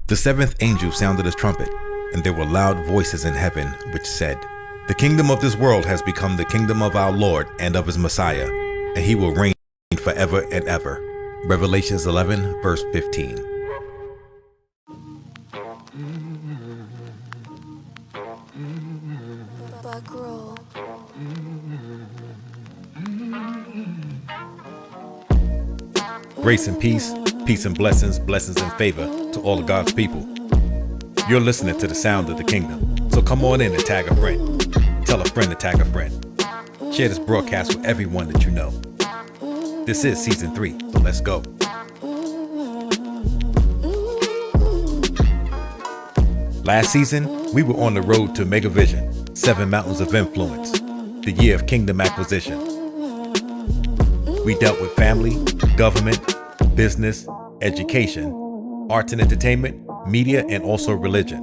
The seventh angel sounded his trumpet, and there were loud voices in heaven which said, "The kingdom of this world has become the kingdom of our Lord and of his Messiah, and he will reign forever and ever." Revelations 11, verse 15. Grace and peace, peace and blessings, blessings and favor to all of God's people. You're listening to the sound of the kingdom. So come on in and tag a friend. Tell a friend to tag a friend. Share this broadcast with everyone that you know. This is season 3, so let's go. Last season, we were on the road to Megavision, 7 Mountains of Influence, the year of kingdom acquisition. We dealt with family, government, business, education, arts and entertainment, media, and also religion.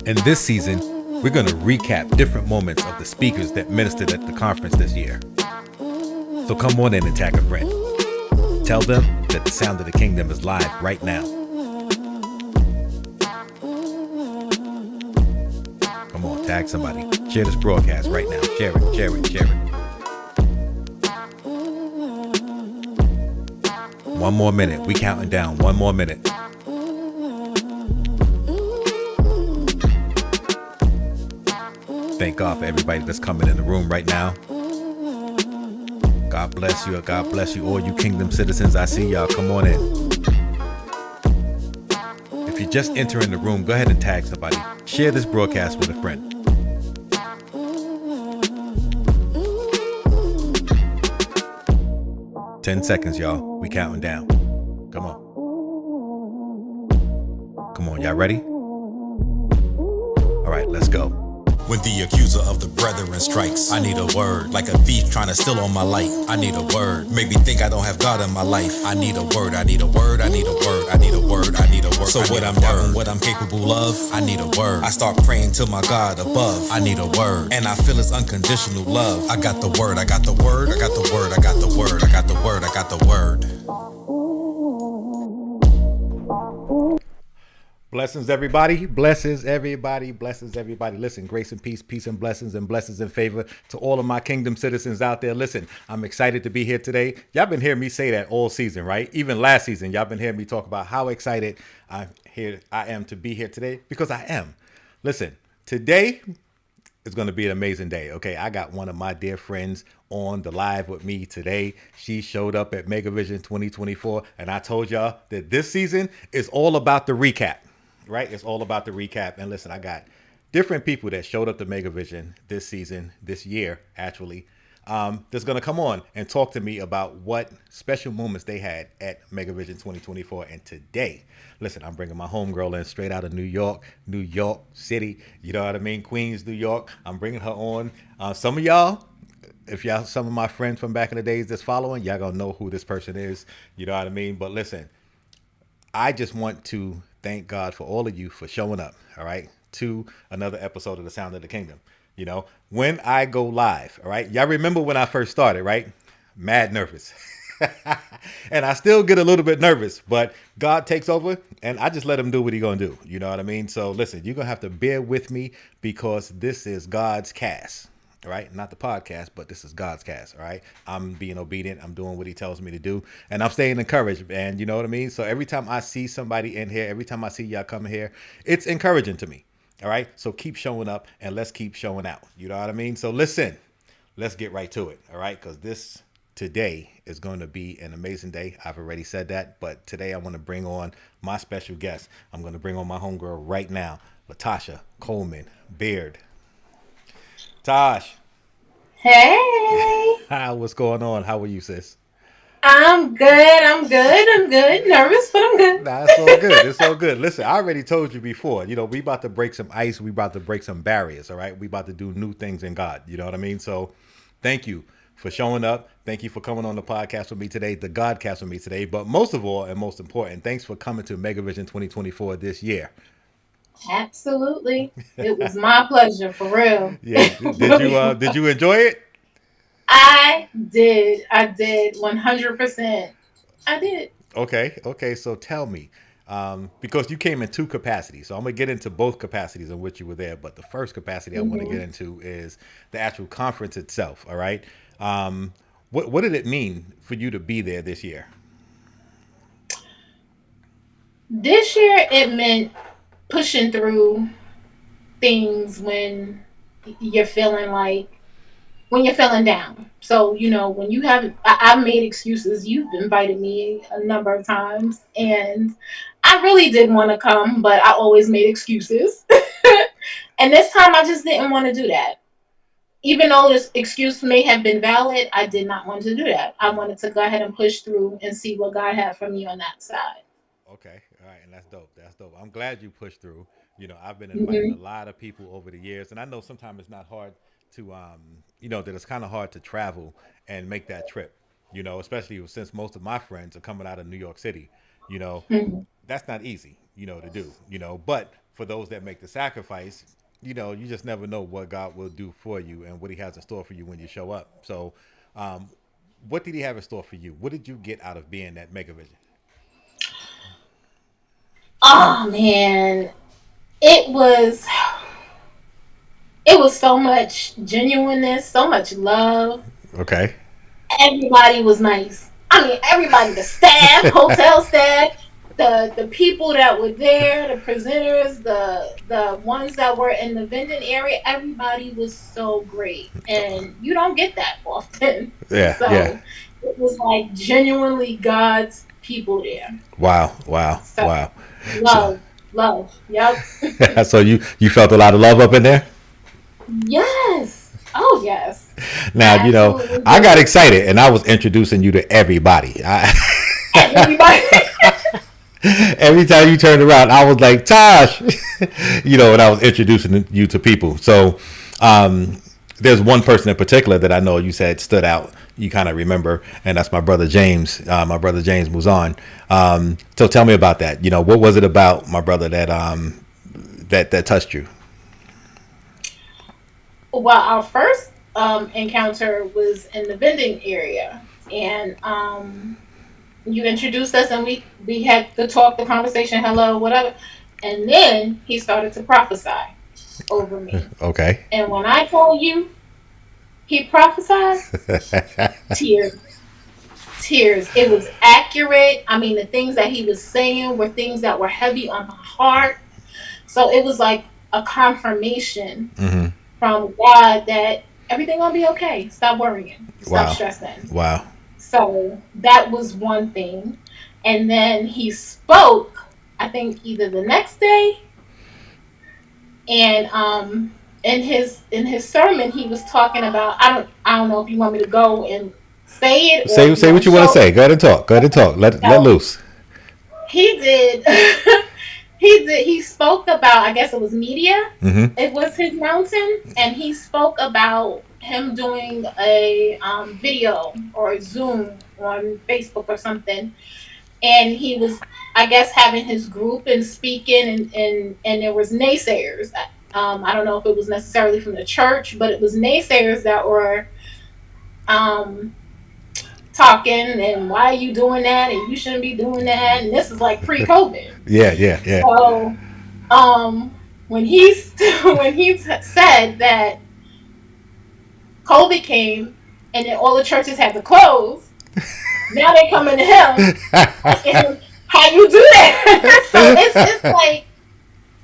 In this season, we're going to recap different moments of the speakers that ministered at the conference this year. So come on in and tag a friend. Tell them that the sound of the kingdom is live right now. Come on, tag somebody. Share this broadcast right now. Share it, share it, share it. 1 more minute. We counting down. 1 more minute. Thank God for everybody that's coming in the room right now. God bless you. God bless you. All you kingdom citizens, I see y'all. Come on in. If you're just entering the room, go ahead and tag somebody. Share this broadcast with a friend. Ten seconds, y'all. We counting down. Come on. Come on, y'all ready? All right, let's go. When the accuser of the brethren strikes, I need a word. Like a thief trying to steal all my life, I need a word. Make me think I don't have God in my life. I need a word, I need a word, I need a word, I need a word, I need a word. So what I'm doing, what I'm capable of, I need a word. I start praying to my God above, I need a word. And I feel his unconditional love. I got the word, I got the word, I got the word, I got the word, I got the word, I got the word. Blessings, everybody. Blessings, everybody. Blessings, everybody. Listen, grace and peace, peace and blessings and favor to all of my kingdom citizens out there. Listen, I'm excited to be here today. Y'all been hearing me say that all season, right? Even last season, y'all been hearing me talk about how excited I am to be here today, because I am. Listen, today is going to be an amazing day. Okay, I got one of my dear friends on the live with me today. She showed up at Megavision 2024, and I told y'all that this season is all about the recap. Right? It's all about the recap. And listen, I got different people that showed up to Megavision this season, this year, actually, that's going to come on and talk to me about what special moments they had at Megavision 2024. And today, listen, I'm bringing my homegirl in straight out of New York City. You know what I mean? Queens, New York. I'm bringing her on. Some of y'all, if y'all, some of my friends from back in the days that's following, y'all going to know who this person is. You know what I mean? But listen, I just want to thank God for all of you for showing up, all right, to another episode of The Sound of the Kingdom. You know, when I go live, all right, y'all remember when I first started, right? Mad nervous. And I still get a little bit nervous, but God takes over and I just let him do what he's going to do. You know what I mean? So listen, you're going to have to bear with me because this is God's cast. All right, not the podcast, but this is God's cast. All right, I'm being obedient. I'm doing what he tells me to do, and I'm staying encouraged. And you know what I mean. So every time I see somebody in here, every time I see y'all coming here, it's encouraging to me. All right, so keep showing up and let's keep showing out. You know what I mean. So listen, let's get right to it. All right, because this today is going to be an amazing day. I've already said that, but today I want to bring on my special guest. I'm going to bring on my homegirl right now, Latosha Coleman-Beard. Tosh. Hey. What's going on? How are you, sis? I'm good. Nervous, but I'm good. Nah, it's all good. It's all good. Listen, I already told you before, you know, we about to break some ice. We about to break some barriers, all right? We about to do new things in God. You know what I mean? So thank you for showing up. Thank you for coming on the podcast with me today, the Godcast with me today. But most of all, and most important, thanks for coming to Megavision 2024 this year. Absolutely. It was my pleasure, for real. Yeah. Did you enjoy it? I did 100%. I did. Okay. So tell me, because you came in two capacities, so I'm gonna get into both capacities in which you were there. But the first capacity I want to get Hmm. into is the actual conference itself. All right. What did it mean for you to be there this year? This year it meant pushing through things you're feeling like when you're feeling down. So, when you have, I've made excuses. You've invited me a number of times, and I really did want to come, but I always made excuses. And this time I just didn't want to do that. Even though this excuse may have been valid, I did not want to do that. I wanted to go ahead and push through and see what God had for me on that side. Okay, all right, and that's dope. That's dope. I'm glad you pushed through. I've been inviting a Hmm. lot of people over the years, and I know sometimes it's not hard to, that it's kind of hard to travel and make that trip. Especially since most of my friends are coming out of New York City. You know, Hmm. that's not easy, to do. But for those that make the sacrifice, you just never know what God will do for you and what He has in store for you when you show up. So, um, what did He have in store for you? What did you get out of being at Megavision? Oh man, it was it was so much genuineness, so much love. Okay. Everybody was nice. I mean, everybody, the staff, hotel staff, the people that were there, the presenters, the ones that were in the vending area, everybody was so great. And you don't get that often. Yeah, yeah. So it was like genuinely God's people there. Wow, wow, So wow. So, love, love. Yep. so you felt a lot of love up in there. Yes. Oh yes. Now I absolutely I got did. excited and I was introducing you to everybody. Everybody. Every time you turned around, I was like Tosh, and I was introducing you to people. So, um, there's one person in particular that I know you said stood out. You kind of remember, and that's my brother James. My brother James was on. So tell me about that. What was it about my brother that that touched you? Well, our first encounter was in the vending area, and you introduced us, and we had the talk, the conversation, hello, whatever, and then he started to prophesy over me. Okay. And when I told you he prophesied, tears, tears. It was accurate. I mean, the things that he was saying were things that were heavy on my heart. So it was like a confirmation Hmm. from God that everything gonna be okay. Stop worrying. Stop Wow. stressing. Wow. So that was one thing. And then he spoke, I think either the next day, and in his sermon he was talking about, I don't know if you want me to go and say it or if you Say want what to you want to show say. it. Go ahead and talk. Go ahead and talk. Let So loose. he did he spoke about, I guess it was media. Hmm. It was his mountain, and he spoke about him doing a video or a Zoom on Facebook or something. And he was, I guess, having his group and speaking, and there was naysayers. I don't know if it was necessarily from the church, but it was naysayers that were um, talking, and why are you doing that, and you shouldn't be doing that. And this is like pre-COVID. Yeah, yeah, yeah. So when he when he said that COVID came and then all the churches had to close, now they coming to him asking him how you do that. So it's like,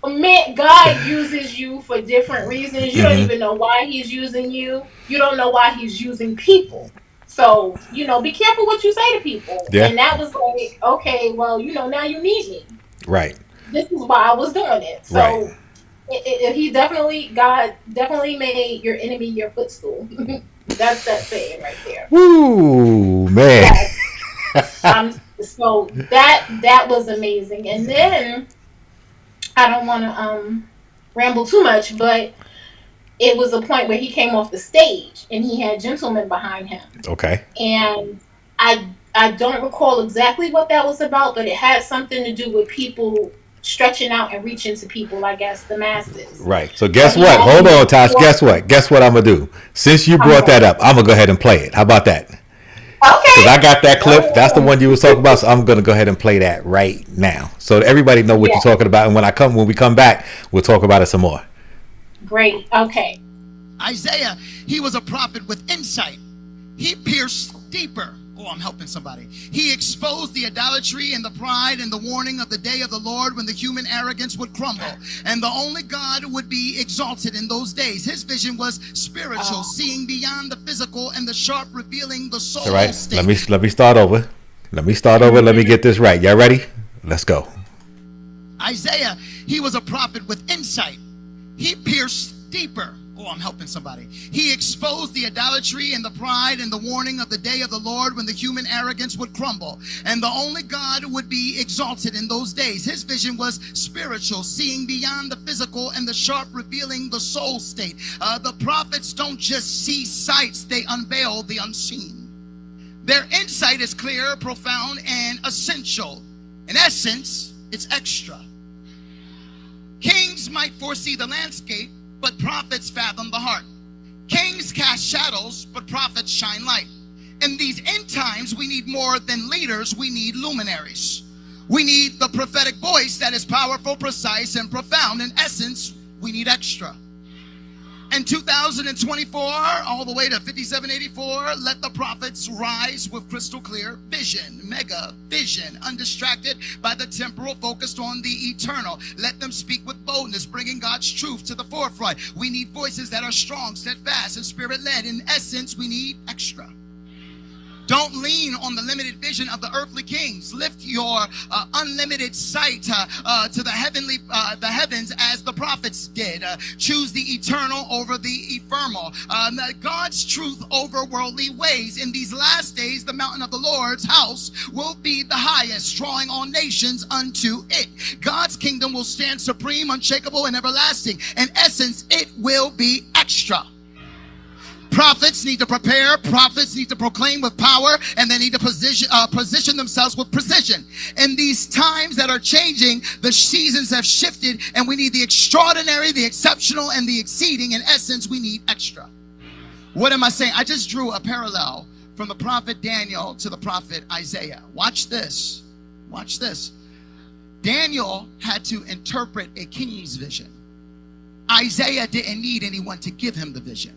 man, God uses you for different reasons. You don't Hmm. even know why He's using you. You don't know why He's using people. So be careful what you say to people. Yeah. And that was like, okay, well, now you need me. Right. This is why I was doing it. Right. So God definitely made your enemy your footstool. That's that saying right there. Woo, man. Yes. So that was amazing. And then I don't want to ramble too much, but it was a point where he came off the stage and he had gentlemen behind him. Okay. And I don't recall exactly what that was about, but it had something to do with people. stretching out and reaching to people, I guess, the masses. Right. So guess But what? Hold on, Tosh. Guess what? Guess what I'm gonna do? Since you brought that up, I'm gonna go ahead and play it. How about that? Because I Okay. got that clip. That's the one you was talking about. So I'm gonna go ahead and play that right now, so that everybody know what Yeah. you're talking about. And when we come back, we'll talk about it some more. Great. Okay. Isaiah, he was a prophet with insight. He pierced deeper. Oh, I'm helping somebody. He exposed the idolatry and the pride and the warning of the day of the Lord when the human arrogance would crumble and the only God would be exalted in those days. His vision was spiritual, seeing beyond the physical and the sharp revealing the soul. All right. State. Let me start over. Let me get this right. Y'all ready? Let's go. Isaiah, he was a prophet with insight. He pierced deeper. Oh, I'm helping somebody. He exposed the idolatry and the pride and the warning of the day of the Lord when the human arrogance would crumble and the only God would be exalted in those days. His vision was spiritual, seeing beyond the physical and the sharp revealing the soul state. The prophets don't just see sights, they unveil the unseen. Their insight is clear, profound, and essential. In essence, it's extra. Kings might foresee the landscape, but prophets fathom the heart. Kings cast shadows, but prophets shine light. In these end times, we need more than leaders, we need luminaries. We need the prophetic voice that is powerful, precise, and profound. In essence, we need extra. In 2024, all the way to 5784, let the prophets rise with crystal clear vision, mega vision, undistracted by the temporal, focused on the eternal. Let them speak with boldness, bringing God's truth to the forefront. We need voices that are strong, steadfast, and spirit-led. In essence, we need extra. Don't lean on the limited vision of the earthly kings. Lift your unlimited sight to the heavens as the prophets did. Choose the eternal over the ephemeral. God's truth over worldly ways. In these last days, the mountain of the Lord's house will be the highest, drawing all nations unto it. God's kingdom will stand supreme, unshakable, and everlasting. In essence, it will be extra. Prophets need to prepare, prophets need to proclaim with power, and they need to position themselves with precision. In these times that are changing, the seasons have shifted, and we need the extraordinary, the exceptional, and the exceeding. In essence, we need extra. What am I saying? I just drew a parallel from the prophet Daniel to the prophet Isaiah. Watch this. Watch this. Daniel had to interpret a king's vision. Isaiah didn't need anyone to give him the vision.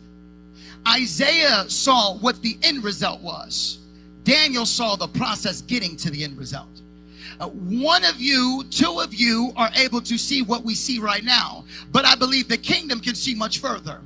Isaiah saw what the end result was. Daniel saw the process getting to the end result. One of you, two of you are able to see what we see right now, but I believe the kingdom can see much further.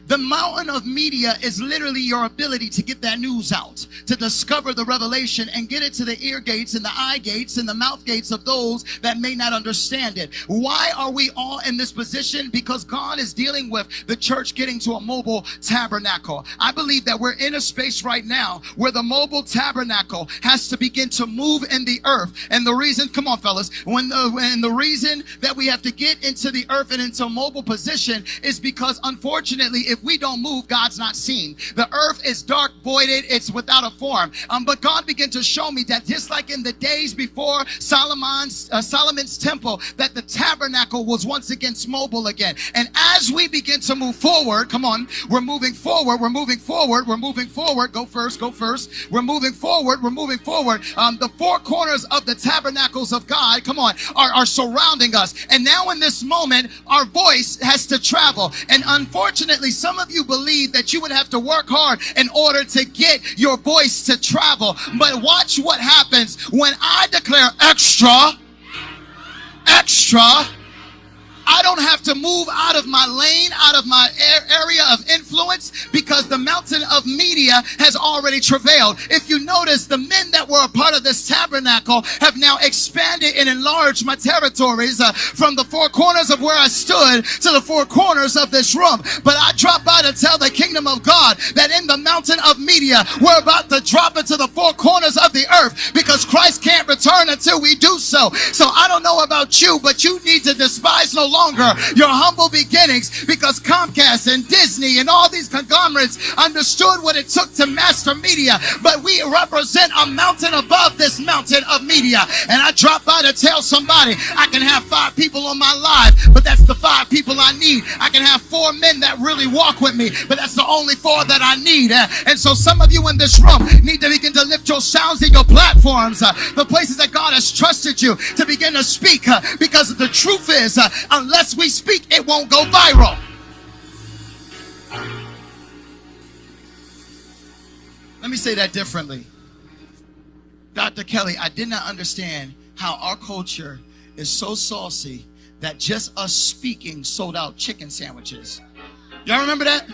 The mountain of media is literally your ability to get that news out, to discover the revelation and get it to the ear gates and the eye gates and the mouth gates of those that may not understand it. Why are we all in this position? Because God is dealing with the church getting to a mobile tabernacle. I believe that we're in a space right now where the mobile tabernacle has to begin to move in the earth. And the reason, come on fellas, when the reason that we have to get into the earth and into a mobile position is because unfortunately, if we don't move, God's not seen. The earth is dark, voided, it's without a form. But God began to show me that just like in the days before Solomon's temple, that the tabernacle was once again mobile again. And as we begin to move forward, come on, we're moving forward, we're moving forward, we're moving forward. Go first. We're moving forward, we're moving forward. The four corners of the tabernacles of God, come on, are surrounding us. And now in this moment, our voice has to travel. And unfortunately, some of you believe that you would have to work hard in order to get your voice to travel. But watch what happens when I declare extra. I don't have to move out of my lane, out of my area of influence, because the mountain of media has already travailed. If you notice, the men that were a part of this tabernacle have now expanded and enlarged my territories from the four corners of where I stood to the four corners of this room. But I dropped by to tell the kingdom of God that in the mountain of media, we're about to drop into the four corners of the earth, because Christ can't return burn until we do so. So I don't know about you, but you need to despise no longer your humble beginnings, because Comcast and Disney and all these conglomerates understood what it took to master media. But we represent a mountain above this mountain of media. And I drop by to tell somebody I can have 5 people on my live, but that's the 5 people I need. I can have 4 men that really walk with me, but that's the only 4 that I need. And so some of you in this room need to begin to lift your sounds and your platforms, the places that God has trusted you to begin to speak, because the truth is, unless we speak, it won't go viral. Let me say that differently. Dr. Kelly, I did not understand how our culture is so saucy that just us speaking sold out chicken sandwiches. Y'all remember that?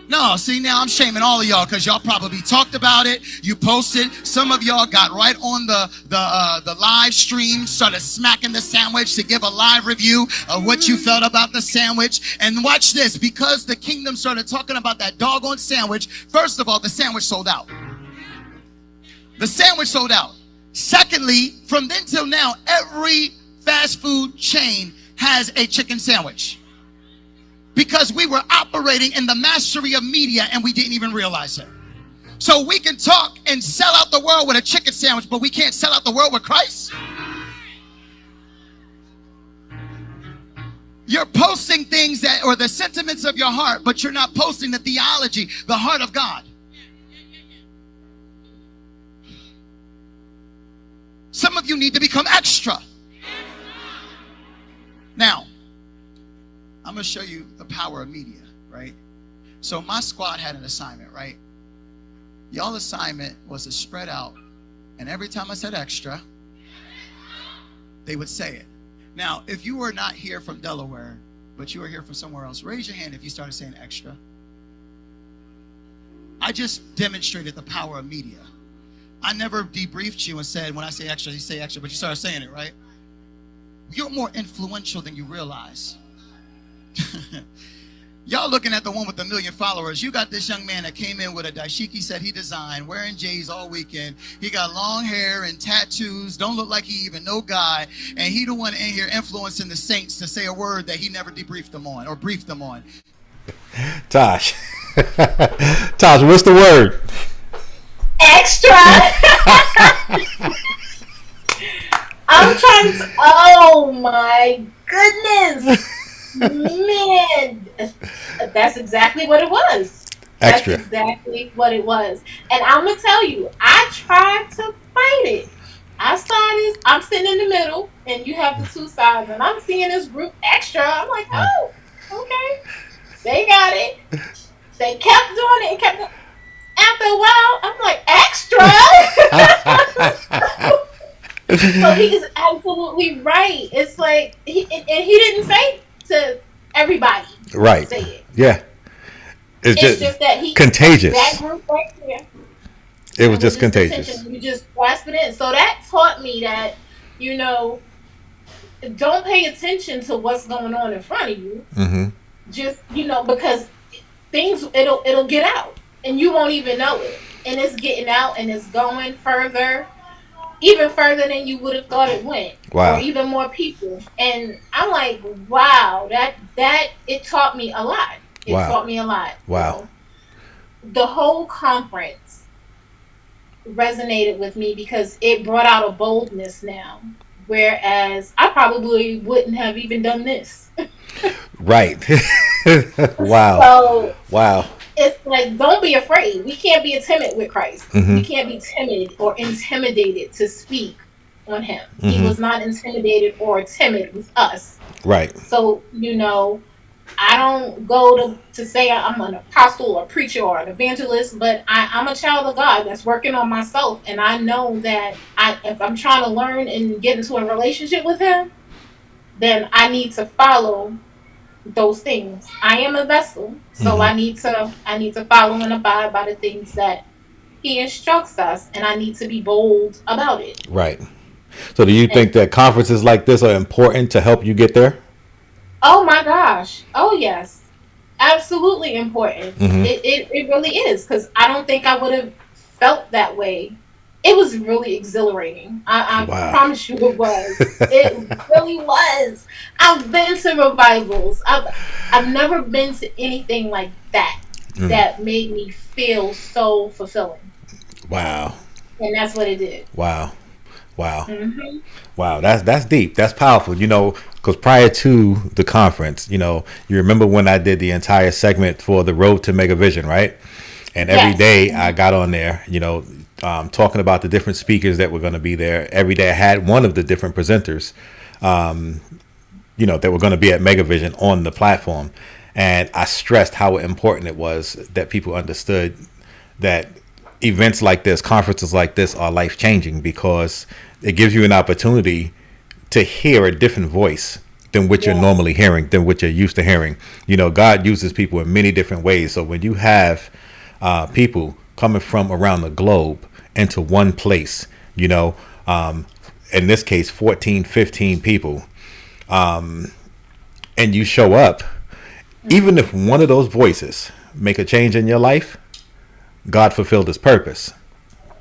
No, see, now I'm shaming all of y'all because y'all probably talked about it. You posted. Some of y'all got right on the live stream, started smacking the sandwich to give a live review of what you felt about the sandwich. And watch this, because the kingdom started talking about that doggone sandwich. First of all, the sandwich sold out. The sandwich sold out. Secondly, from then till now, every fast food chain has a chicken sandwich, because we were operating in the mastery of media and we didn't even realize it. So we can talk and sell out the world with a chicken sandwich, but we can't sell out the world with Christ. You're posting things that are the sentiments of your heart, but you're not posting the theology, the heart of God. Some of you need to become extra. Now, I'm going to show you the power of media, right? So my squad had an assignment, right? Y'all assignment was to spread out, and every time I said extra, they would say it. Now, if you were not here from Delaware, but you were here from somewhere else, raise your hand if you started saying extra. I just demonstrated the power of media. I never debriefed you and said, when I say extra, you say extra, but you started saying it, right? You're more influential than you realize. Y'all looking at the one with the 1 million followers. You got this young man that came in with a dashiki set he designed, wearing J's all weekend. He got long hair and tattoos, don't look like he even know God, and he the one in here influencing the saints to say a word that he never debriefed them on or briefed them on. Tosh. Tosh, what's the word? Extra. I'm trying to. Oh my goodness, man! That's exactly what it was. Extra. That's exactly what it was. And I'm gonna tell you, I tried to fight it. I saw this. I'm sitting in the middle, and you have the 2 sides, and I'm seeing this group extra. I'm like, oh, okay, they got it. They kept doing it and kept. After a while, I'm like, extra. So he is absolutely right. It's like, he didn't say to everybody. Right. Say it. Yeah. It's just that he contagious. That group right there. It was just contagious. You just grasp it in. So that taught me that, don't pay attention to what's going on in front of you. Mm-hmm. Just, because things, it'll get out. And you won't even know it. And it's getting out and it's going further. Even further than you would have thought it went. Wow. Or even more people. And I'm like, wow, that it taught me a lot. It taught me a lot. Wow. The whole conference resonated with me because it brought out a boldness now. Whereas I probably wouldn't have even done this. Right. Wow. So, wow. It's like, don't be afraid. We can't be timid with Christ. Mm-hmm. We can't be timid or intimidated to speak on him. Mm-hmm. He was not intimidated or timid with us. Right. So, I don't go to say I'm an apostle or preacher or an evangelist, but I'm a child of God that's working on myself. And I know that if I'm trying to learn and get into a relationship with him, then I need to follow those things. I am a vessel, so I need to follow and abide by the things that he instructs us, and I need to be bold about it. Right. So do you think that conferences like this are important to help you get there? Oh my gosh. Oh yes. Absolutely important. Mm-hmm. It really is, because I don't think I would have felt that way it was really exhilarating. I Wow. promise you it was. It really was. I've been to revivals. I've never been to anything like that that made me feel so fulfilling. Wow. And that's what it did. Wow. Wow. Hmm. Wow. That's deep. That's powerful. Because prior to the conference, you remember when I did the entire segment for the Road to Megavision, right? And every Yes. day I got on there, talking about the different speakers that were going to be there. Every day I had one of the different presenters, that were going to be at Megavision on the platform. And I stressed how important it was that people understood that events like this, conferences like this, are life changing because it gives you an opportunity to hear a different voice than what you're Yes. normally hearing, than what you're used to hearing. God uses people in many different ways. So when you have people coming from around the globe into one place, in this case, 14, 15 people, and you show up, even if one of those voices make a change in your life, God fulfilled his purpose.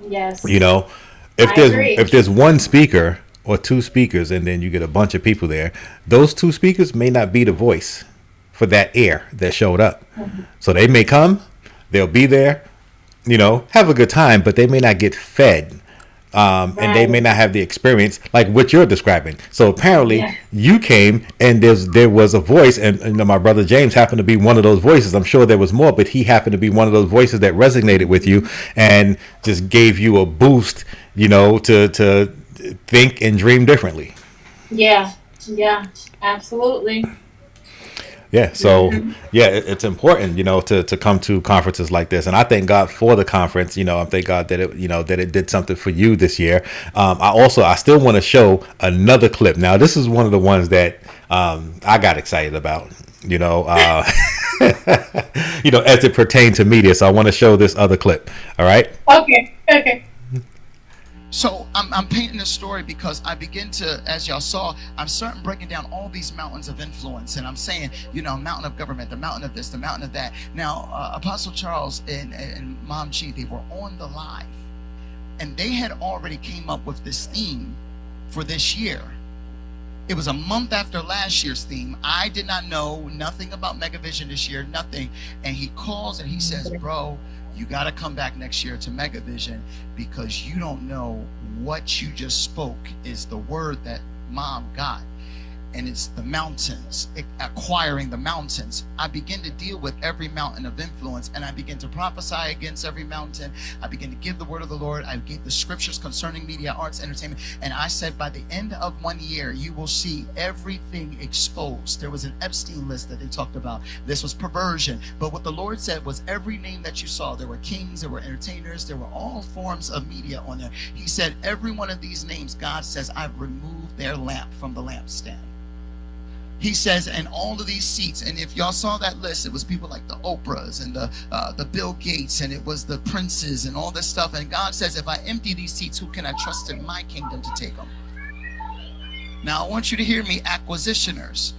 Yes. If I there's agree. if there's one speaker or two speakers and then you get a bunch of people there, those two speakers may not be the voice for that ear that showed up. So they may come, they'll be there, have a good time, but they may not get fed. And they may Right. not have the experience like what you're describing. So apparently Yeah. you came and there was a voice, and my brother James happened to be one of those voices. I'm sure there was more, but he happened to be one of those voices that resonated with you and just gave you a boost, to think and dream differently. Yeah. Yeah. Absolutely. Yeah, so yeah, it's important, to come to conferences like this, and I thank God for the conference. I thank God that it did something for you this year. I still want to show another clip. Now, this is one of the ones that I got excited about. As it pertained to media. So I want to show this other clip. All right. Okay. Okay. So I'm painting a story because I begin to, as y'all saw, I'm starting breaking down all these mountains of influence, and I'm saying, mountain of government, the mountain of this, the mountain of that. Now, Apostle Charles and Mom G, they were on the live, and they had already came up with this theme for this year. It was a month after last year's theme. I did not know nothing about Megavision this year, nothing. And he calls and he says, bro, you got to come back next year to Megavision because you don't know what you just spoke is the word that Mom got. And it's the mountains, acquiring the mountains. I begin to deal with every mountain of influence, and I begin to prophesy against every mountain. I begin to give the word of the Lord. I gave the scriptures concerning media, arts, entertainment. And I said, by the end of 1 year, you will see everything exposed. There was an Epstein list that they talked about. This was perversion. But what the Lord said was every name that you saw, there were kings, there were entertainers, there were all forms of media on there. He said, every one of these names, God says, I've removed their lamp from the lampstand. He says, and all of these seats, and if y'all saw that list, it was people like the Oprahs and the Bill Gates, and it was the princes and all this stuff. And God says, if I empty these seats, who can I trust in my kingdom to take them? Now, I want you to hear me, acquisitioners.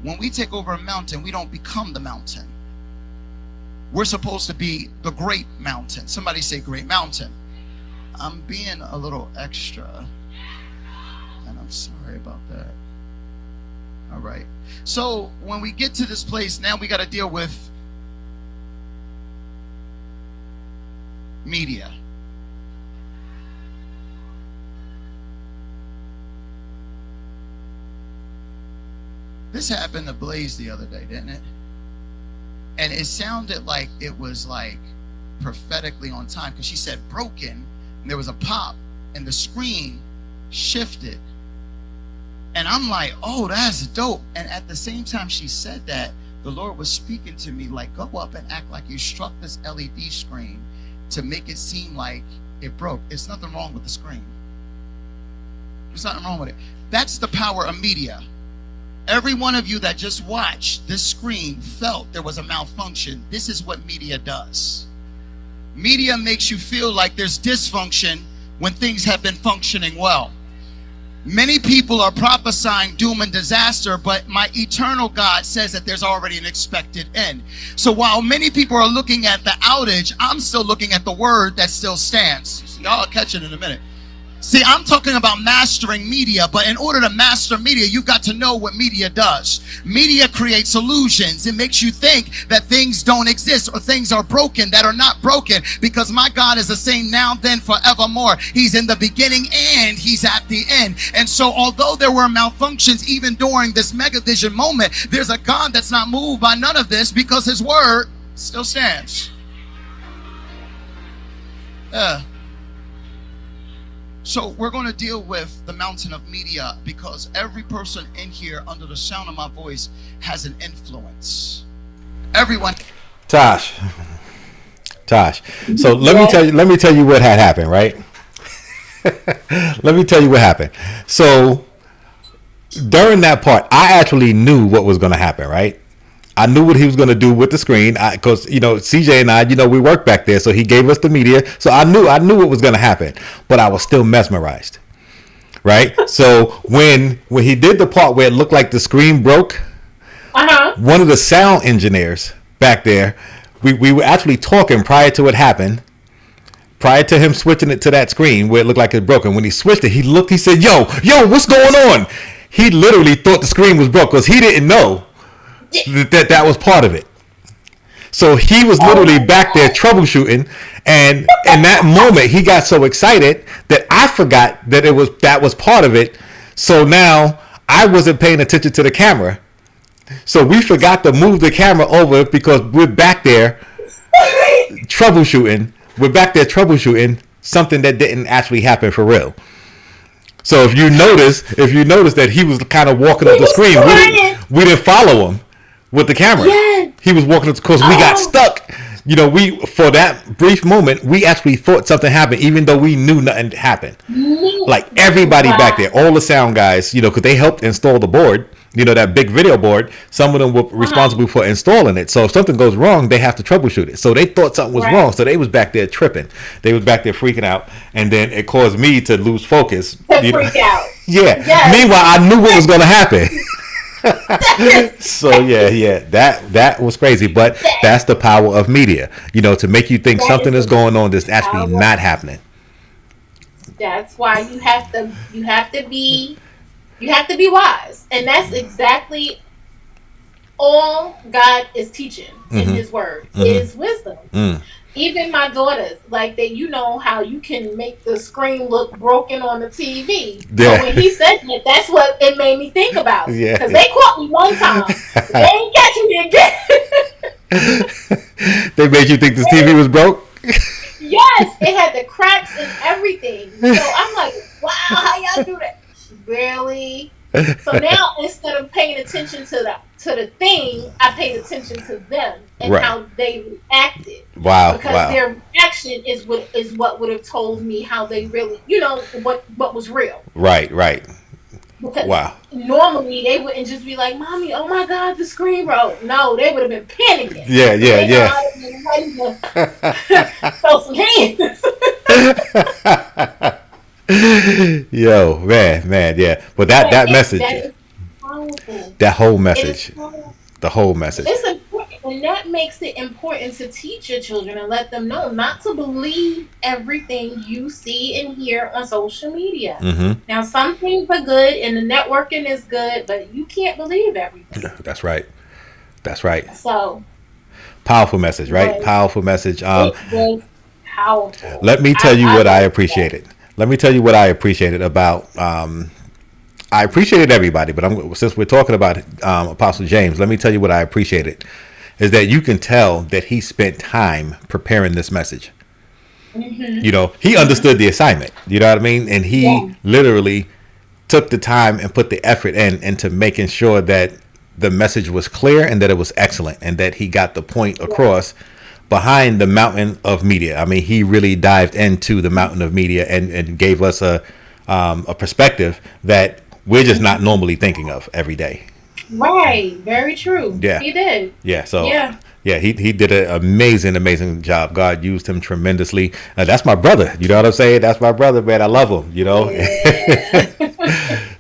When we take over a mountain, we don't become the mountain. We're supposed to be the great mountain. Somebody say great mountain. I'm being a little extra, and I'm sorry about that. All right. So when we get to this place, now we got to deal with media. This happened to Blaze the other day, didn't it? And it sounded like it was like prophetically on time because she said broken, and there was a pop, and the screen shifted. And I'm like, oh, that's dope. And at the same time she said that, the Lord was speaking to me like, go up and act like you struck this LED screen to make it seem like it broke. It's nothing wrong with the screen. There's nothing wrong with it. That's the power of media. Every one of you that just watched this screen felt there was a malfunction. This is what media does. Media makes you feel like there's dysfunction when things have been functioning well. Many people are prophesying doom and disaster, but my eternal God says that there's already an expected end. So while many people are looking at the outage, I'm still looking at the word that still stands. Y'all will catch it in a minute. See, I'm talking about mastering media, but in order to master media, you've got to know what media does. Media creates illusions. It makes you think that things don't exist or things are broken that are not broken, because my God is the same now, then, forevermore. He's in the beginning and he's at the end. And so although there were malfunctions even during this Megavision moment, there's a God that's not moved by none of this because his word still stands. So we're going to deal with the mountain of media, because every person in here under the sound of my voice has an influence. Everyone. Tosh. So let me tell you what had happened, right? Let me tell you what happened. So during that part, I actually knew what was going to happen, right? I knew what he was going to do with the screen, because CJ and I, we work back there, so he gave us the media, so I knew what was going to happen, but I was still mesmerized, right? So when he did the part where it looked like the screen broke, one of the sound engineers back there, we were actually talking prior to it happened, prior to him switching it to that screen where it looked like it broke. And when he switched it, he looked, he said, yo, what's going on? He literally thought the screen was broke because he didn't know that was part of it. So he was literally back there troubleshooting, and in that moment he got so excited that I forgot that that was part of it. So now I wasn't paying attention to the camera, so we forgot to move the camera over because we're back there troubleshooting. We're back there troubleshooting something that didn't actually happen for real. So if you notice that he was kind of walking up the screen, we didn't follow him with the camera. Yes. He was walking up because we got stuck. We for that brief moment, we actually thought something happened, even though we knew nothing happened. Like everybody back there, all the sound guys, because they helped install the board, that big video board. Some of them were responsible for installing it. So if something goes wrong, they have to troubleshoot it. So they thought something was wrong. So they was back there tripping. They was back there freaking out. And then it caused me to lose focus. Freak out. Yeah. Yes. Meanwhile, I knew what was going to happen. So that was crazy, but that's the power of media, to make you think something is going on that's actually not happening. That's why you have to be wise, and that's exactly all God is teaching in His Word is wisdom. Even my daughters, like how you can make the screen look broken on the TV. Yeah. So when he said that, that's what it made me think about. Yeah. Because they caught me one time. They ain't catching me again. They made you think this TV was broke? Yes. It had the cracks and everything. So I'm like, wow, how y'all do that? Really? So now instead of paying attention to the thing, I paid attention to them and how they reacted. Wow! Because their reaction is what would have told me how they really, what was real. Right. Because normally they wouldn't just be like, "Mommy, oh my God, the screen broke." No, they would have been panicking. Yeah. Throw some hands. Yo, man, yeah. But that message, that whole message, the whole message. It's important, and that makes it important to teach your children and let them know not to believe everything you see and hear on social media. Now, some things are good, and the networking is good, but you can't believe everything. That's right. So, powerful message, right? Powerful message. It was powerful. Let me tell you what I appreciated. Let me tell you what I appreciated about. I appreciated everybody, but since we're talking about Apostle James, let me tell you what I appreciated is that you can tell that he spent time preparing this message. He understood the assignment. You know what I mean? And he literally took the time and put the effort into making sure that the message was clear and that it was excellent and that he got the point across. Behind the mountain of media. I mean, he really dived into the mountain of media and gave us a perspective that we're just not normally thinking of every day. Right. Very true. Yeah. He did. Yeah. So he did an amazing job. God used him tremendously. That's my brother. You know what I'm saying? That's my brother, man. I love him. Yeah.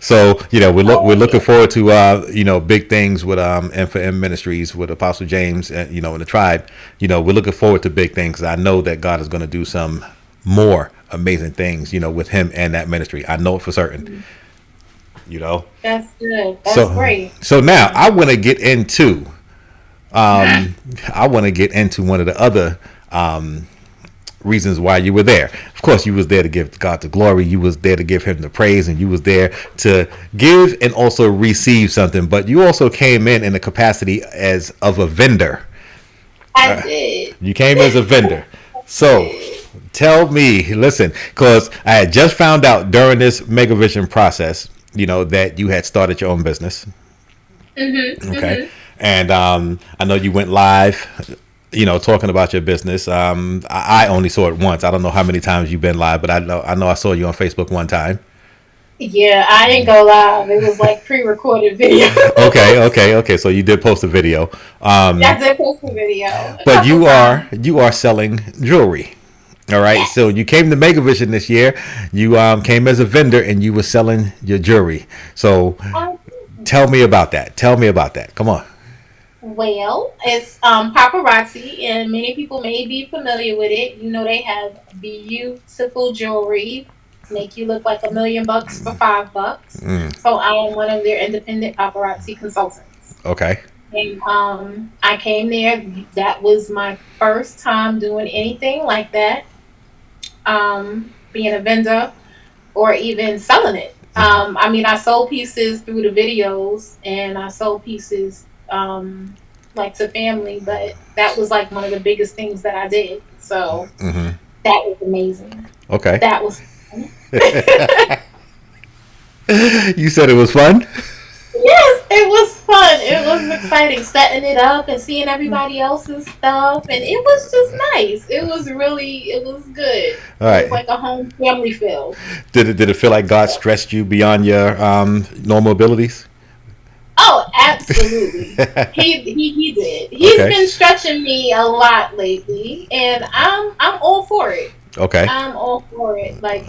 So we're looking forward to big things with M4M Ministries with Apostle James and and the tribe. We're looking forward to big things. I know that God is going to do some more amazing things with him and that ministry. I know it for certain. That's good. That's great. So now I want to get into one of the other reasons why you were there. Of course, you was there to give God the glory. You was there to give him the praise, and you was there to give and also receive something. But you also came in the capacity as of a vendor. I did. You came as a vendor. So tell me, listen, because I had just found out during this Megavision process, that you had started your own business. Mm-hmm, okay. Mm-hmm. And I know you went live, talking about your business. I only saw it once. I don't know how many times you've been live, but I know I saw you on Facebook one time. Yeah, I didn't go live. It was like pre-recorded video. Okay. So you did post a video. I did post a video. But you are selling jewelry. All right. Yes. So you came to Megavision this year. You came as a vendor and you were selling your jewelry. So tell me about that. Come on. Well, it's paparazzi, and many people may be familiar with it. They have beautiful jewelry, make you look like $1 million for $5. So I am one of their independent paparazzi consultants. Okay. And I came there. That was my first time doing anything like that. Being a vendor or even selling it. I sold pieces through the videos, and I sold pieces like to family, but that was like one of the biggest things that I did. So that was amazing. Okay. That was fun. You said it was fun? Yes, it was fun. It was exciting setting it up and seeing everybody else's stuff, and it was just nice. It was good. All right. It was like a home family feel. Did it feel like God stressed you beyond your normal abilities? Oh, absolutely. He did. He's been stretching me a lot lately, and I'm all for it. Okay. I'm all for it. Like,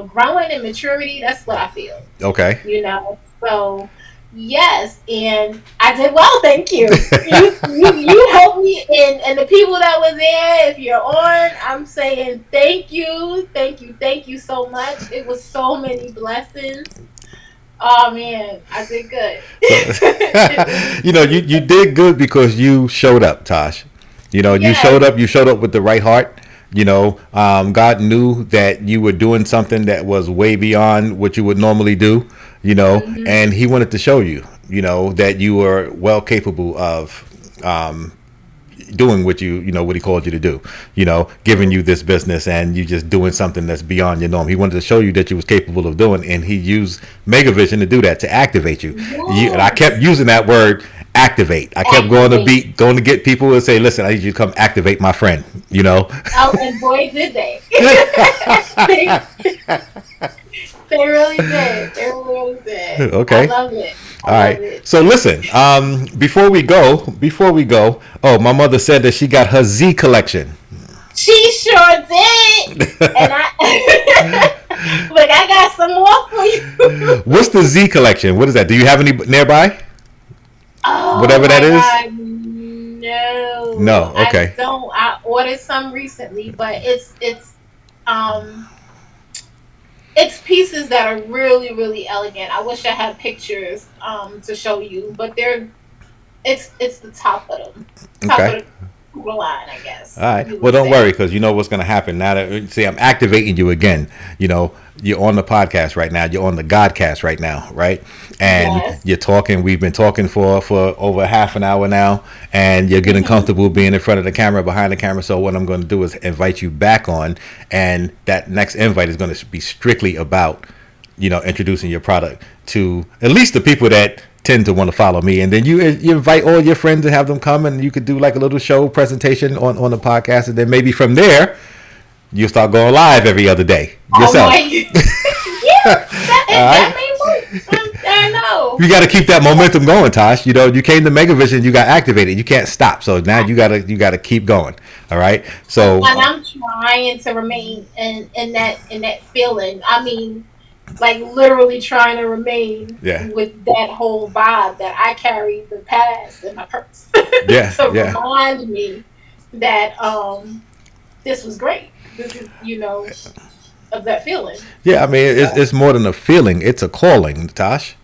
growing in maturity, that's what I feel. Okay. So yes, and I did well. Thank you. You helped me, and the people that were there. If you're on, I'm saying thank you so much. It was so many blessings. Oh man, I did good. You did good because you showed up, Tosh. Yes. You showed up with the right heart. God knew that you were doing something that was way beyond what you would normally do, and he wanted to show you, that you were well capable of doing what what he called you to do, giving you this business, and you just doing something that's beyond your norm. He wanted to show you that you was capable of doing, and he used Megavision to do that, to activate you. Yes. And I kept using that word, activate. I kept going to get people and say, listen, I need you to come activate my friend, Oh, and boy, did they. They really did. Okay. I love it. All right. So listen, before we go, oh, my mother said that she got her Z collection. She sure did. And look, I got some more for you. What's the Z collection? What is that? Do you have any nearby? Oh, whatever that is? God, no. Okay. I don't. I ordered some recently, but it's pieces that are really, really elegant. I wish I had pictures to show you, but it's the top of them. Okay. Of the line, I guess. All right. Well, don't worry, because you know what's going to happen now. That I'm activating you again. You're on the podcast right now. You're on the Godcast right now, right? And You're talking. We've been talking for over half an hour now, and you're getting comfortable being in front of the camera, behind the camera. So what I'm going to do is invite you back on, and that next invite is going to be strictly about, introducing your product to at least the people that tend to want to follow me, and then you invite all your friends and have them come, and you could do like a little show presentation on the podcast, and then maybe from there you start going live every other day yourself. That may work. I know. You got to keep that momentum going, Tosh. You came to Megavision, you got activated. You can't stop. So now you got to keep going. All right. So and I'm trying to remain in that feeling. I mean, like literally trying to remain Yeah. with that whole vibe that I carry the past in my purse Yeah. to Yeah. remind me that this was great. This is of that feeling. Yeah. I mean, So it's more than a feeling. It's a calling, Tosh.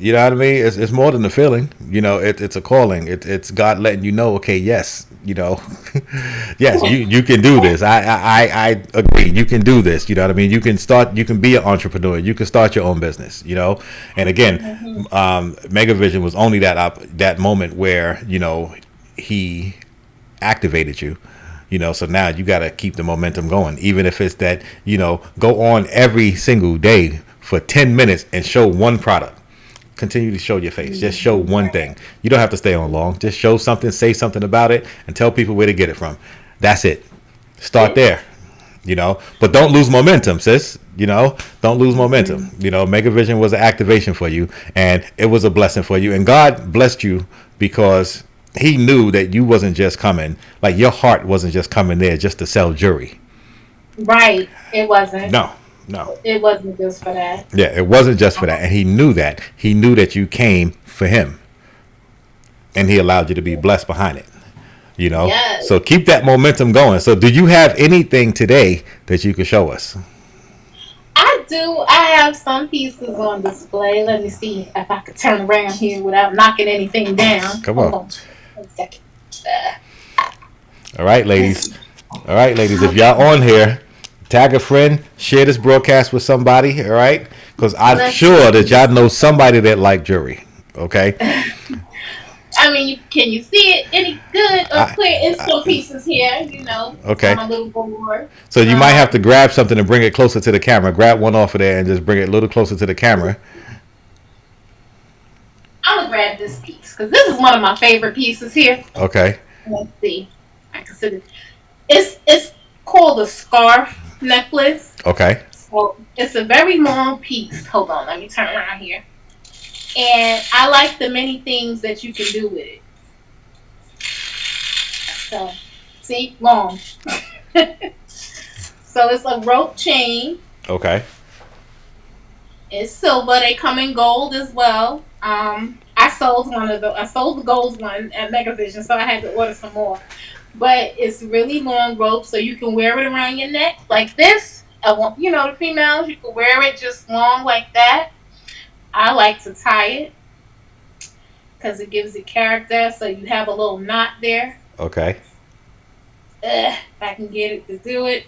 You know what I mean? It's more than a feeling. It's a calling. It's God letting you know. Okay, yes. Yes, you can do this. I agree. You can do this. You know what I mean? You can start. You can be an entrepreneur. You can start your own business. And again, Megavision was only that moment where he activated you. So now you got to keep the momentum going, even if it's that go on every single day for 10 minutes and show one product. Continue to show your face. Just show one thing. You don't have to stay on long. Just show something, say something about it, and tell people where to get it from. That's it. Start there. But don't lose momentum, sis. Don't lose momentum. Megavision was an activation for you, and it was a blessing for you. And God blessed you because He knew that you wasn't just coming, like your heart wasn't just coming there just to sell jewelry. right, it wasn't. No. It wasn't just for that. Yeah, it wasn't just for that. And He knew that. He knew that you came for Him. And He allowed you to be blessed behind it. Yes. So keep that momentum going. So do you have anything today that you could show us? I do. I have some pieces on display. Let me see if I could turn around here without knocking anything down. Come on. Hold on. 1 second. All right, ladies. If y'all on here, tag a friend, share this broadcast with somebody, all right? Because I'm sure that y'all know somebody that like jewelry, okay? I mean, can you see it any good or clear? It's some pieces here, Okay. on my little board. So you might have to grab something and bring it closer to the camera. Grab one off of there and just bring it a little closer to the camera. I'm going to grab this piece because this is one of my favorite pieces here. Okay. Let's see. I consider it's called a scarf necklace. Okay. So it's a very long piece. Hold on, let me turn around here. And I like the many things that you can do with it. So, see, long. So it's a rope chain. Okay. It's silver. They come in gold as well. I sold the gold one at Megavision, so I had to order some more. But it's really long rope, so you can wear it around your neck like this. The females, you can wear it just long like that. I like to tie it because it gives it character, so you have a little knot there. Okay. If I can get it to do it.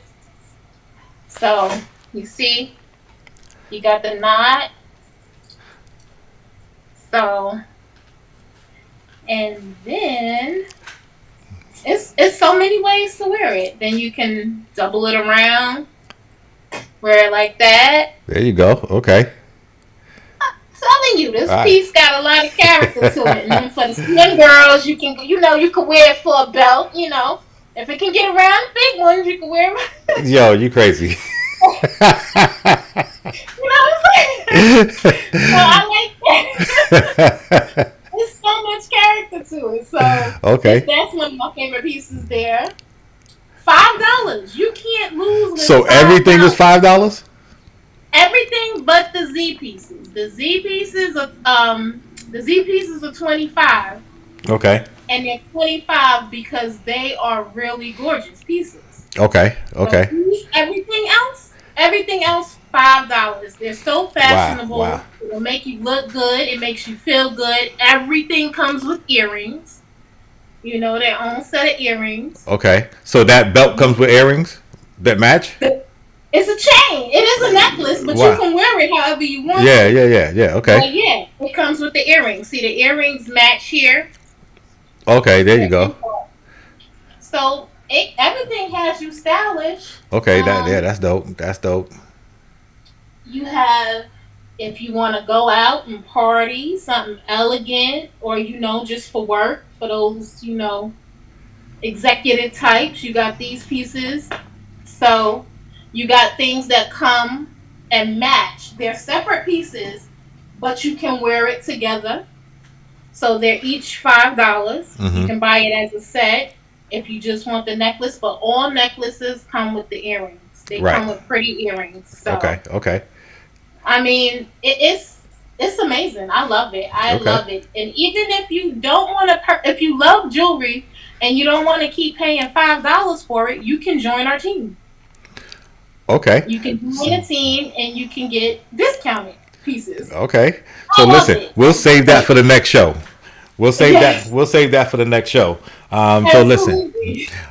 So, you see, you got the knot. So, and then it's so many ways to wear it. Then you can double it around, wear it like that. There you go. Okay. Telling you, this piece got a lot of character to it. And then for the slim girls, you can wear it for a belt. If it can get around the big ones, you can wear it. Yo, you crazy. You know what I'm saying? So I like that. There's so much character to it. So okay, that's one of my favorite pieces there. $5. You can't lose with so $5. Everything is $5? Everything but the Z pieces. The Z pieces are 25. Okay. And they're 25 because they are really gorgeous pieces. Okay. Okay. So everything else, $5. They're so fashionable. Wow. It'll make you look good. It makes you feel good. Everything comes with earrings. Their own set of earrings. Okay. So that belt comes with earrings that match? It's a chain. It is a necklace, but wow. You can wear it however you want. Yeah. Okay. But yeah, it comes with the earrings. See, the earrings match here. Okay, there you go. So everything has you stylish. Okay, that's dope. That's dope. You have, if you want to go out and party, something elegant, or just for work, for those executive types, you got these pieces. So you got things that come and match. They're separate pieces, but you can wear it together. So they're each $5. Mm-hmm. You can buy it as a set if you just want the necklace. But all necklaces come with the earrings. They come with pretty earrings. So. Okay. I mean, it's amazing. I love it. I Okay. love it. And even if you don't want to, if you love jewelry and you don't want to keep paying $5 for it, you can join our team. Okay. You can join a team and you can get discounted pieces. Okay. So I love listen, it. we'll save that for the next show. We'll save that. Yes, We'll save that for the next show. So listen,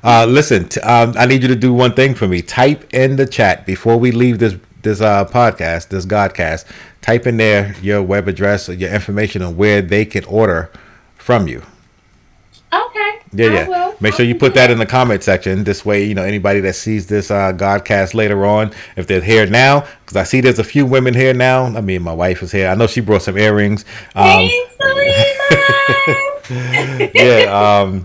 absolutely. I need you to do one thing for me. Type in the chat before we leave this podcast, this Godcast. Type in there your web address or your information on where they can order from you. Okay, Yeah, I yeah. will. Make I sure you will put do that in the comment section. This way, anybody that sees this Godcast later on, if they're here now, because I see there's a few women here now. I mean, my wife is here. I know she brought some earrings. Hey, Yeah.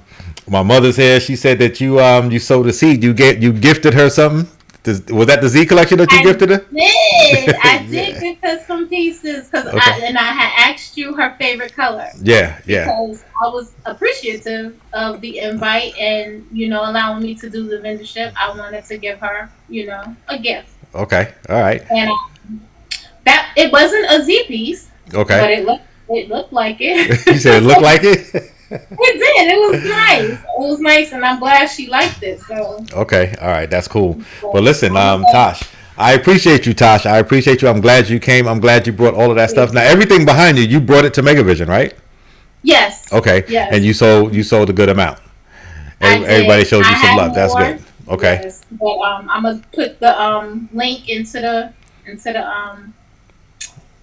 My mother's here. She said that you sowed a seed. You gifted her something. Was that the Z collection that you I gifted her? did. I did Yeah. give her some pieces because Okay. I had asked you her favorite color Yeah. Yeah. because I was appreciative of the invite and allowing me to do the mentorship. I wanted to give her a gift, Okay. All right. and that it wasn't a Z piece, but Okay. it looked like it. You said it looked like it. It did. It was nice. It was nice, and I'm glad she liked it. So, Okay, all right, that's cool. Well, listen, Tosh, I appreciate you, Tosh. I appreciate you. I'm glad you came. I'm glad you brought all of that stuff. Now, everything behind you brought it to Megavision, right? yes, Okay, yes, and you sold a good amount. I did. Everybody showed I you some had love. That's more. good. Okay, Yes, but I'm gonna put the link into the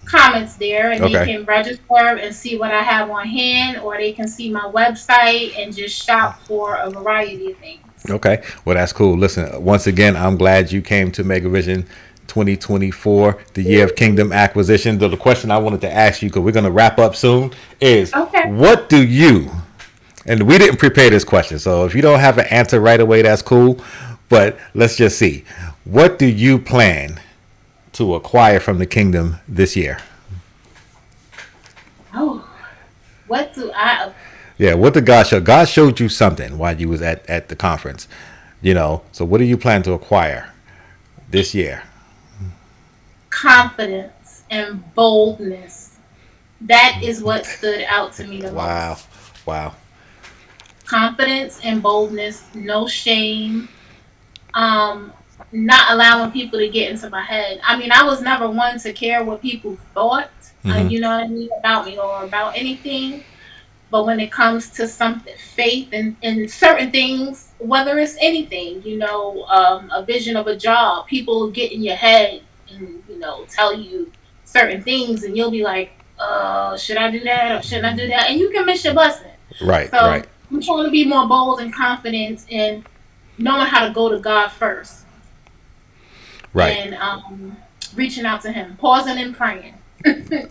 comments there, and they okay, can register and see what I have on hand, or they can see my website and just shop for a variety of things. okay. Well, that's cool. Listen, once again, I'm glad you came to Megavision 2024, the year of kingdom acquisition. The question I wanted to ask you, because we're going to wrap up soon, is Okay. what do you, and we didn't prepare this question, so if you don't have an answer right away, that's cool. But let's just see. What do you plan to acquire from the kingdom this year? Oh, what do I? Yeah, what did God show? God showed you something while you was at the conference. So what do you plan to acquire this year? Confidence and boldness. That is what stood out to me the Wow. most. Wow. Confidence and boldness, no shame. Um, Not allowing people to get into my head. I mean, I was never one to care what people thought, Hmm. you know what I mean, about me or about anything. But when it comes to something, faith and certain things, whether it's anything, a vision of a job, people get in your head and, tell you certain things, and you'll be like, should I do that or shouldn't I do that? And you can miss your blessing. Right, So right, I'm trying to be more bold and confident and knowing how to go to God first right. and reaching out to Him, pausing and praying.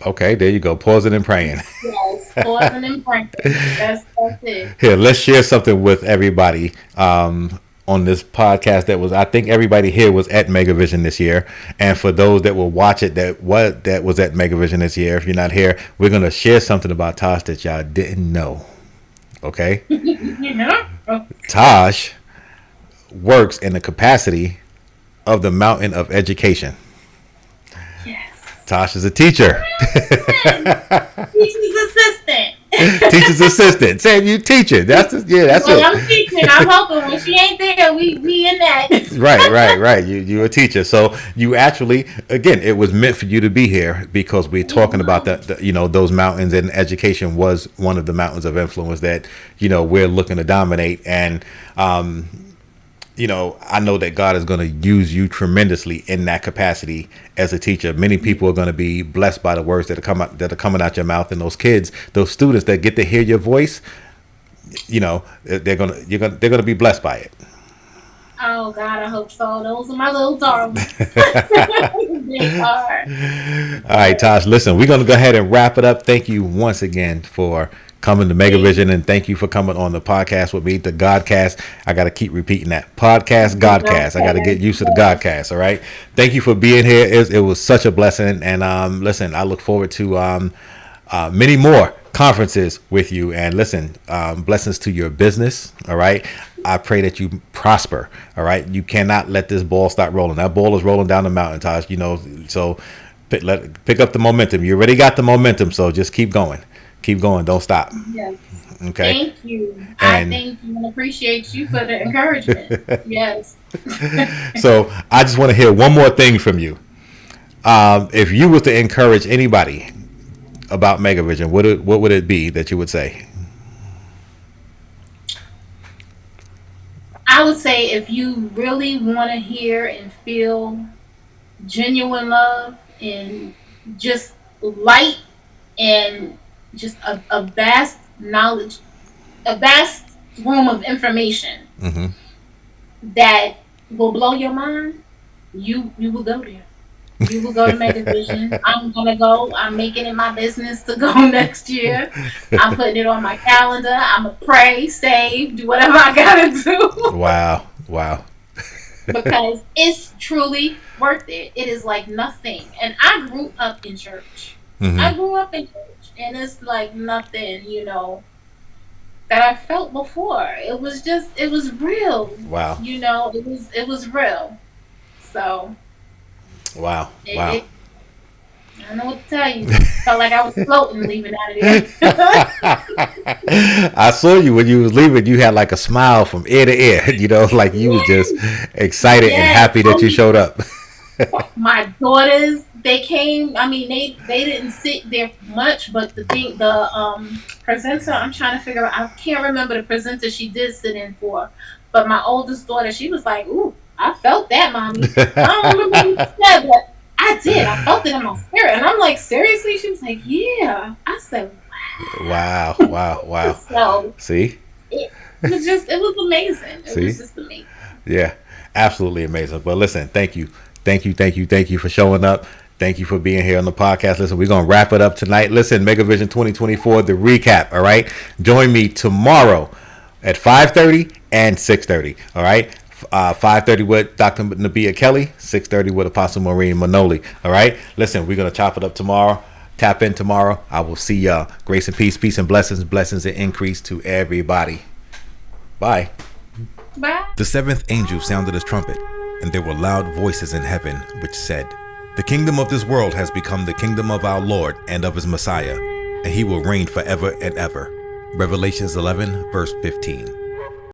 Okay, there you go. Pausing and praying. Yes, pausing and praying. That's it. Here, let's share something with everybody on this podcast. I think everybody here was at Megavision this year, and for those that will watch it that was at Megavision this year, if you're not here, we're gonna share something about Tosh that y'all didn't know. Okay, Oh, Tosh works in the capacity of the Mountain of Education. yes. Tosh is a teacher. Teacher's assistant. Teacher's assistant. Saying you teaching. That's Well, it. I'm teaching. I'm helping. When she ain't there, we in that. Right. You a teacher. So you actually, again, it was meant for you to be here because we're talking about those mountains, and education was one of the mountains of influence that, we're looking to dominate. And, I know that God is going to use you tremendously in that capacity as a teacher. Many people are going to be blessed by the words that are coming out your mouth, and those kids, those students that get to hear your voice, they're gonna be blessed by it. Oh God, I hope so. Those are my little darlings. They are. All right, Tosh, listen, we're going to go ahead and wrap it up. Thank you once again for coming to Megavision, and thank you for coming on the podcast with me, the Godcast. I got to keep repeating that. Podcast, Godcast. I got to get used to the Godcast, all right? Thank you for being here. It was such a blessing, and listen, I look forward to many more conferences with you, and listen, blessings to your business, all right? I pray that you prosper, all right? You cannot let this ball stop rolling. That ball is rolling down the mountain, Tosh, so pick up the momentum. You already got the momentum, so just keep going. Keep going. Don't stop. Yes. Okay. Thank you. I thank you and appreciate you for the encouragement. Yes. So I just want to hear one more thing from you. If you was to encourage anybody about Megavision, what would it be that you would say? I would say if you really want to hear and feel genuine love and just light and just a vast knowledge, a vast room of information that will blow your mind, you will go there. You will go to Megavision. I'm gonna go. I'm making it my business to go next year. I'm putting it on my calendar. I'm gonna pray, save, do whatever I gotta do. Wow. Because it's truly worth it. It is like nothing. And I grew up in church. I grew up in church, and it's like nothing, that I felt before. It was real. Wow. It was real. So. Wow. I don't know what to tell you. Felt like I was floating leaving out of there. I saw you when you was leaving. You had like a smile from ear to ear. Like you was just excited and happy that you showed up. My daughters, they came. I mean, they didn't sit there much, but the presenter, I'm trying to figure out. I can't remember the presenter she did sit in for, but my oldest daughter, she was like, "Ooh, I felt that, mommy." I don't remember what you said, but I did. I felt it in my spirit, and I'm like, seriously? She was like, "Yeah." I said, "Wow." So see, it was amazing. It was just amazing. Yeah, absolutely amazing. But listen, thank you for showing up. Thank you for being here on the podcast. Listen, we're going to wrap it up tonight. Listen, Megavision 2024, the recap, all right? Join me tomorrow at 5:30 and 6:30, all right? 5:30 with Dr. Nabia Kelly, 6:30 with Apostle Maureen Manoli, all right? Listen, we're going to chop it up tomorrow. Tap in tomorrow. I will see y'all. Grace and peace and blessings and increase to everybody. Bye. Bye. The seventh angel sounded his trumpet, and there were loud voices in heaven which said, "The kingdom of this world has become the kingdom of our Lord and of his Messiah, and he will reign forever and ever." Revelations 11, verse 15.